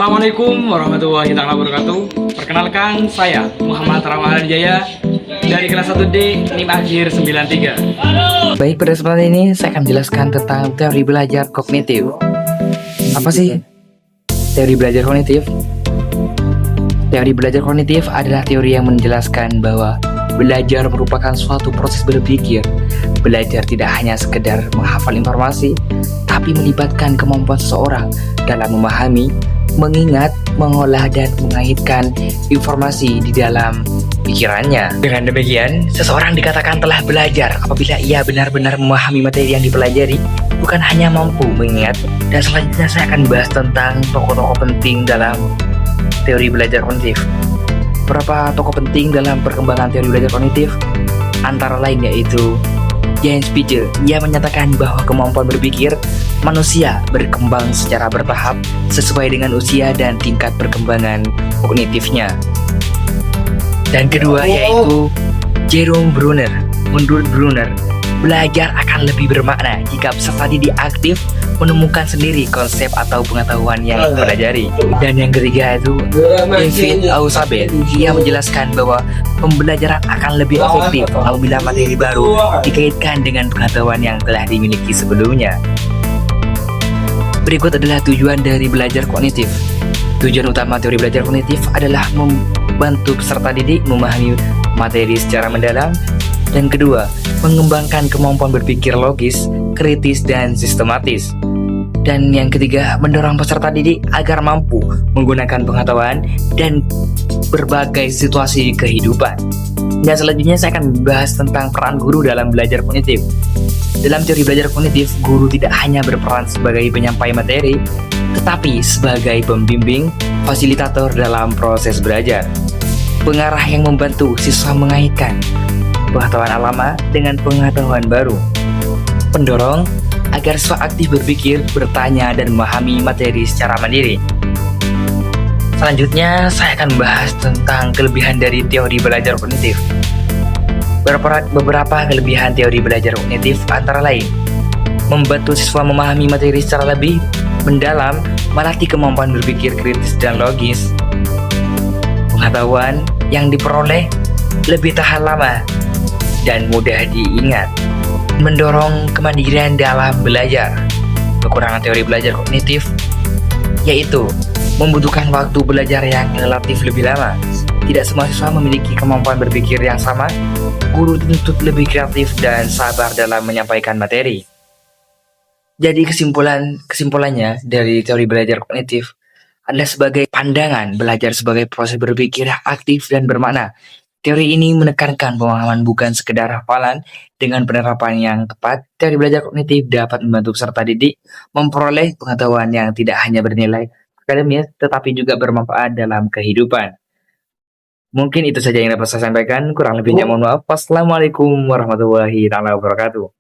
Assalamualaikum warahmatullahi wabarakatuh. Perkenalkan, saya Muhammad Ramadan Jaya dari kelas 1D NIM akhir 93. Baik, pada kesempatan ini saya akan menjelaskan tentang teori belajar kognitif. Apa sih teori belajar kognitif? Teori belajar kognitif adalah teori yang menjelaskan bahwa belajar merupakan suatu proses berpikir. Belajar tidak hanya sekedar menghafal informasi, tapi melibatkan kemampuan seseorang dalam memahami, mengingat, mengolah, dan mengaitkan informasi di dalam pikirannya. Dengan demikian, seseorang dikatakan telah belajar apabila ia benar-benar memahami materi yang dipelajari, bukan hanya mampu mengingat. Dan selanjutnya saya akan bahas tentang tokoh-tokoh penting dalam teori belajar kognitif. Beberapa tokoh penting dalam perkembangan teori belajar kognitif antara lain yaitu James Piaget. Ia menyatakan bahwa kemampuan berpikir manusia berkembang secara bertahap sesuai dengan usia dan tingkat perkembangan kognitifnya. Dan kedua yaitu Jerome Bruner. Menurut Bruner, belajar akan lebih bermakna jika peserta didik aktif menemukan sendiri konsep atau pengetahuan yang dipelajari. Dan yang ketiga itu David Ausubel. Ia menjelaskan bahwa pembelajaran akan lebih efektif apabila materi baru dikaitkan dengan pengetahuan yang telah dimiliki sebelumnya. Berikut adalah tujuan dari belajar kognitif. Tujuan utama teori belajar kognitif adalah membantu peserta didik memahami materi secara mendalam. Dan kedua, mengembangkan kemampuan berpikir logis, kritis, dan sistematis. Dan yang ketiga, mendorong peserta didik agar mampu menggunakan pengetahuan dan berbagai situasi kehidupan. Dan selanjutnya saya akan membahas tentang peran guru dalam belajar kognitif. Dalam teori belajar kognitif, guru tidak hanya berperan sebagai penyampai materi, tetapi sebagai pembimbing, fasilitator dalam proses belajar. Pengarah yang membantu siswa mengaitkan pengetahuan lama dengan pengetahuan baru. Pendorong agar siswa aktif berpikir, bertanya, dan memahami materi secara mandiri. Selanjutnya, saya akan membahas tentang kelebihan dari teori belajar kognitif. Beberapa kelebihan teori belajar kognitif antara lain: membantu siswa memahami materi secara lebih mendalam, melatih kemampuan berpikir kritis dan logis. Pengetahuan yang diperoleh lebih tahan lama dan mudah diingat. Mendorong kemandirian dalam belajar. Kekurangan teori belajar kognitif yaitu membutuhkan waktu belajar yang relatif lebih lama. Tidak semua siswa memiliki kemampuan berpikir yang sama. Guru dituntut lebih kreatif dan sabar dalam menyampaikan materi. Jadi kesimpulannya dari teori belajar kognitif adalah sebagai pandangan belajar sebagai proses berpikir aktif dan bermakna. Teori ini menekankan pemahaman bukan sekedar hafalan. Dengan penerapan yang tepat, teori belajar kognitif dapat membantu peserta didik memperoleh pengetahuan yang tidak hanya bernilai akademis, tetapi juga bermanfaat dalam kehidupan. Mungkin itu saja yang dapat saya sampaikan. Kurang lebihnya mohon maaf. Wassalamualaikum warahmatullahi wabarakatuh.